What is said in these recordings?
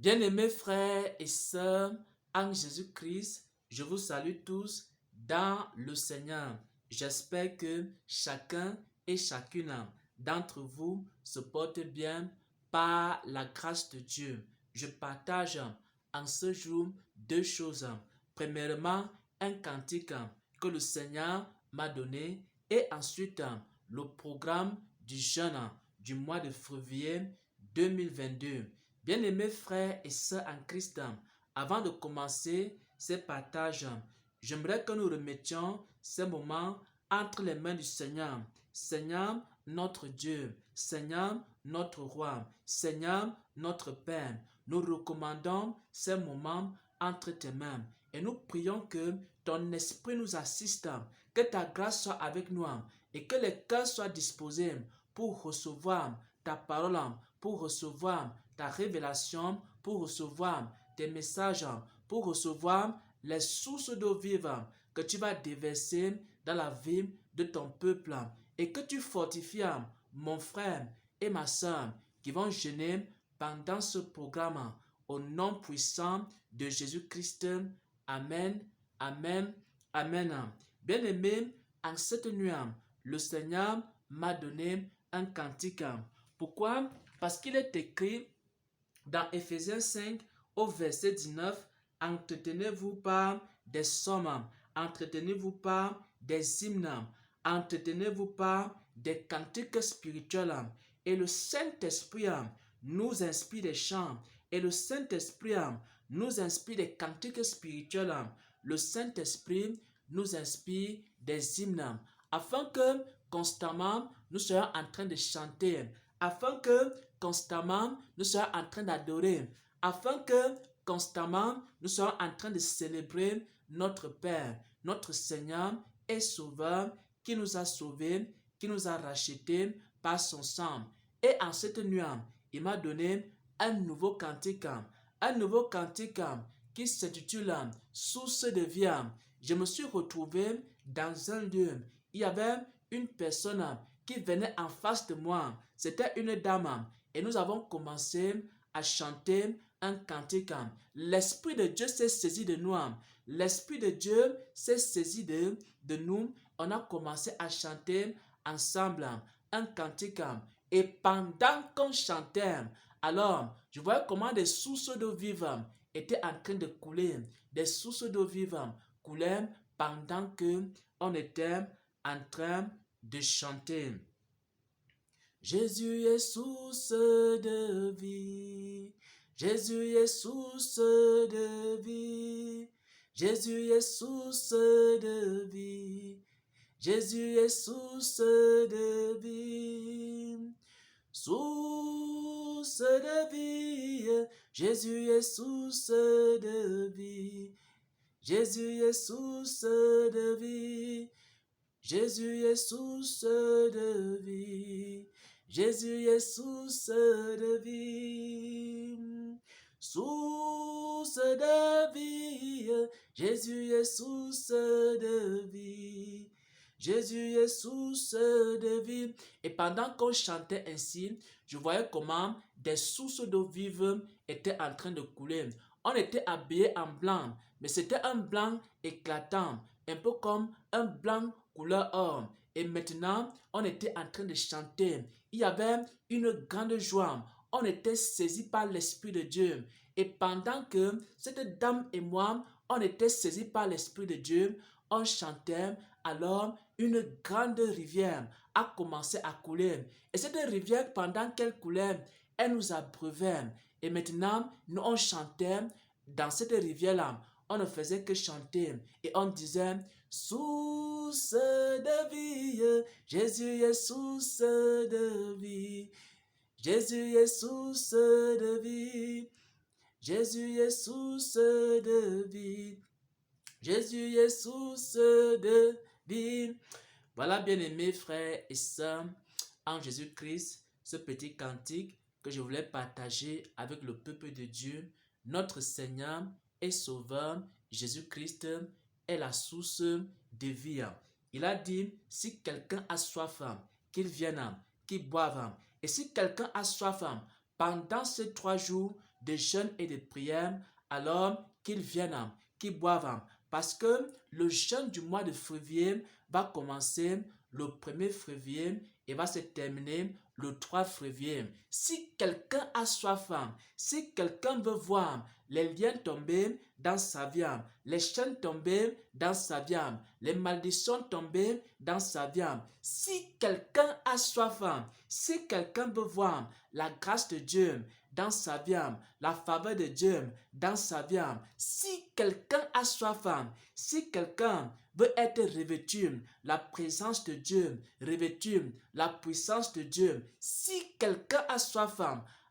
Bien-aimés frères et sœurs en Jésus-Christ, je vous salue tous dans le Seigneur. J'espère que chacun et chacune d'entre vous se porte bien par la grâce de Dieu. Je partage en ce jour deux choses. Premièrement, un cantique que le Seigneur m'a donné et ensuite le programme du jeûne du mois de février 2022. Bien-aimés frères et sœurs en Christ, avant de commencer ces partages, j'aimerais que nous remettions ces moments entre les mains du Seigneur. Seigneur, notre Dieu, Seigneur, notre Roi, Seigneur, notre Père, nous recommandons ces moments entre tes mains et nous prions que ton esprit nous assiste, que ta grâce soit avec nous et que les cœurs soient disposés pour recevoir ta parole, pour recevoir ta révélation, pour recevoir tes messages, pour recevoir les sources d'eau vive que tu vas déverser dans la vie de ton peuple et que tu fortifies mon frère et ma soeur qui vont jeûner pendant ce programme au nom puissant de Jésus-Christ. Amen, amen, amen. Bien-aimé, en cette nuit, le Seigneur m'a donné un cantique. Pourquoi? Parce qu'il est écrit dans Éphésiens 5 au verset 19, entretenez-vous par des psaumes, entretenez-vous par des hymnes, entretenez-vous par des cantiques spirituels. Et le Saint-Esprit nous inspire des chants. Et le Saint-Esprit nous inspire des cantiques spirituels. Le Saint-Esprit nous inspire des hymnes. Afin que constamment nous soyons en train de chanter. Afin que constamment nous soyons en train d'adorer. Afin que constamment nous soyons en train de célébrer notre Père, notre Seigneur et Sauveur qui nous a sauvés, qui nous a rachetés par son sang. Et en cette nuit, il m'a donné un nouveau cantique qui s'intitule Source de vie. Je me suis retrouvé dans un lieu. Il y avait une personne qui venait en face de moi. C'était une dame. Et nous avons commencé à chanter un cantique. L'Esprit de Dieu s'est saisi de nous. L'Esprit de Dieu s'est saisi de nous. On a commencé à chanter ensemble un cantique. Et pendant qu'on chantait, alors je voyais comment des sources d'eau vive étaient en train de couler. Des sources d'eau vive coulaient pendant que on était en train de chanter. Jésus est source de vie. Jésus est source de vie. Jésus est source de vie. Jésus est source de vie. Source de vie. Jésus est source de vie. Jésus est source de vie. Jésus est source de vie. Jésus est source de vie. Source de vie. Jésus est source de vie. Jésus est source de vie. Et pendant qu'on chantait ainsi, je voyais comment des sources d'eau vive étaient en train de couler. On était habillés en blanc, mais c'était un blanc éclatant, un peu comme un blanc couleur or. Et maintenant, on était en train de chanter. Il y avait une grande joie. On était saisis par l'Esprit de Dieu. Et pendant que cette dame et moi, on était saisis par l'Esprit de Dieu, on chantait, alors une grande rivière a commencé à couler. Et cette rivière, pendant qu'elle coulait, elle nous abreuvait. Et maintenant, nous on chantait dans cette rivière-là. On ne faisait que chanter. Et on disait, source de vie, Jésus est source de vie. Jésus est source de vie. Jésus est source de vie. Jésus est source de vie. Voilà, bien-aimés frères et sœurs, en Jésus-Christ, ce petit cantique que je voulais partager avec le peuple de Dieu. Notre Seigneur et Sauveur, Jésus-Christ, est la source de vie. Il a dit, si quelqu'un a soif, qu'il vienne, qu'il boive. Et si quelqu'un a soif, pendant ces 3 jours de jeûne et de prière, alors qu'ils viennent, qu'ils boivent. Parce que le jeûne du mois de février va commencer le 1er février et va se terminer le 3 février. Si quelqu'un a soif, si quelqu'un veut voir les liens tomber dans sa vie, les chaînes tomber dans sa vie, les malédictions tomber dans sa vie, si quelqu'un a soif, si quelqu'un veut voir la grâce de Dieu dans sa vie, la faveur de Dieu dans sa vie, si quelqu'un a soif, si quelqu'un veut être revêtu, la présence de Dieu, revêtu, la puissance de Dieu, si quelqu'un a soif,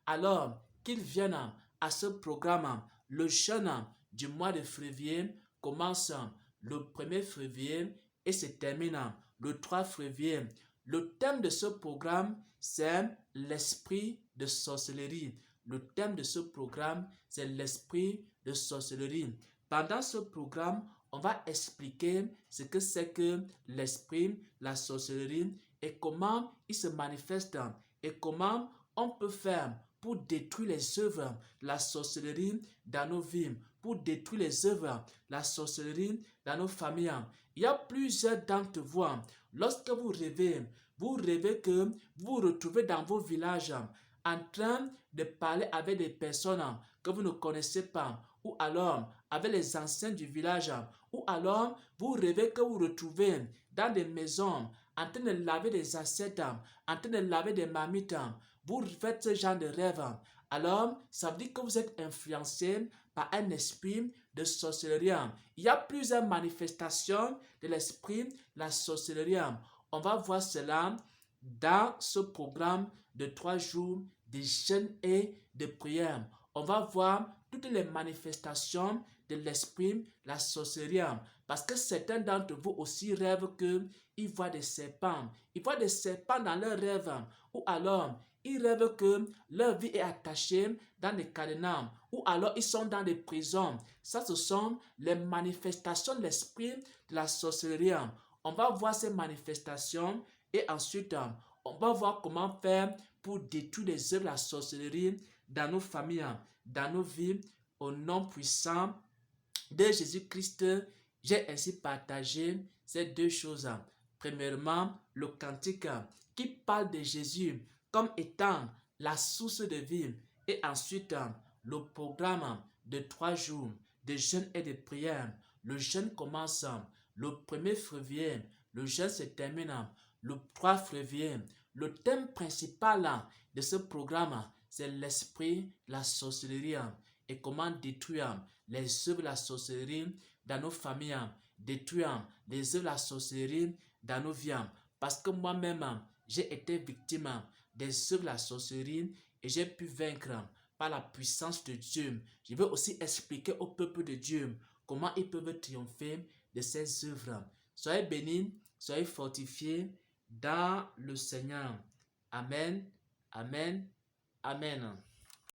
alors qu'il vienne à ce programme. Le jeûne du mois de février commence le 1er février et se termine le 3 février. Le thème de ce programme, c'est l'esprit de sorcellerie. Le thème de ce programme, c'est l'esprit de sorcellerie. Pendant ce programme, on va expliquer ce que c'est que l'esprit, la sorcellerie et comment il se manifeste et comment on peut faire pour détruire les œuvres de la sorcellerie dans nos vies, pour détruire les œuvres de la sorcellerie dans nos familles. Il y a plusieurs d'entre vous, lorsque vous rêvez que vous vous retrouvez dans vos villages en train de parler avec des personnes que vous ne connaissez pas, ou alors avec les anciens du village, ou alors vous rêvez que vous vous retrouvez dans des maisons en train de laver des assiettes, en train de laver des marmites. Vous faites ce genre de rêve, alors ça veut dire que vous êtes influencé par un esprit de sorcellerie. Il y a plusieurs manifestations de l'esprit, la sorcellerie. On va voir cela dans ce programme de 3 jours de jeûne et de prière. On va voir toutes les manifestations de l'esprit, la sorcellerie. Parce que certains d'entre vous aussi rêvent qu'ils voient des serpents. Ils voient des serpents dans leurs rêves. Ou alors, ils rêvent que leur vie est attachée dans des cadenas. Ou alors, ils sont dans des prisons. Ça, ce sont les manifestations de l'esprit de la sorcellerie. On va voir ces manifestations et ensuite, on va voir comment faire pour détruire les œuvres de la sorcellerie dans nos familles, dans nos vies, au nom puissant de Jésus-Christ. J'ai ainsi partagé ces deux choses. Premièrement, le cantique qui parle de Jésus comme étant la source de vie. Et ensuite, le programme de 3 jours de jeûne et de prière. Le jeûne commence le 1er février. Le jeûne se termine le 3 février. Le thème principal de ce programme, c'est l'esprit, la sorcellerie et comment détruire les œuvres de la sorcellerie dans nos familles, détruire les œuvres de la sorcellerie dans nos vies. Parce que moi-même, j'ai été victime des œuvres de la sorcellerie et j'ai pu vaincre par la puissance de Dieu. Je veux aussi expliquer au peuple de Dieu comment ils peuvent triompher de ces œuvres. Soyez bénis, soyez fortifiés dans le Seigneur. Amen, amen, amen.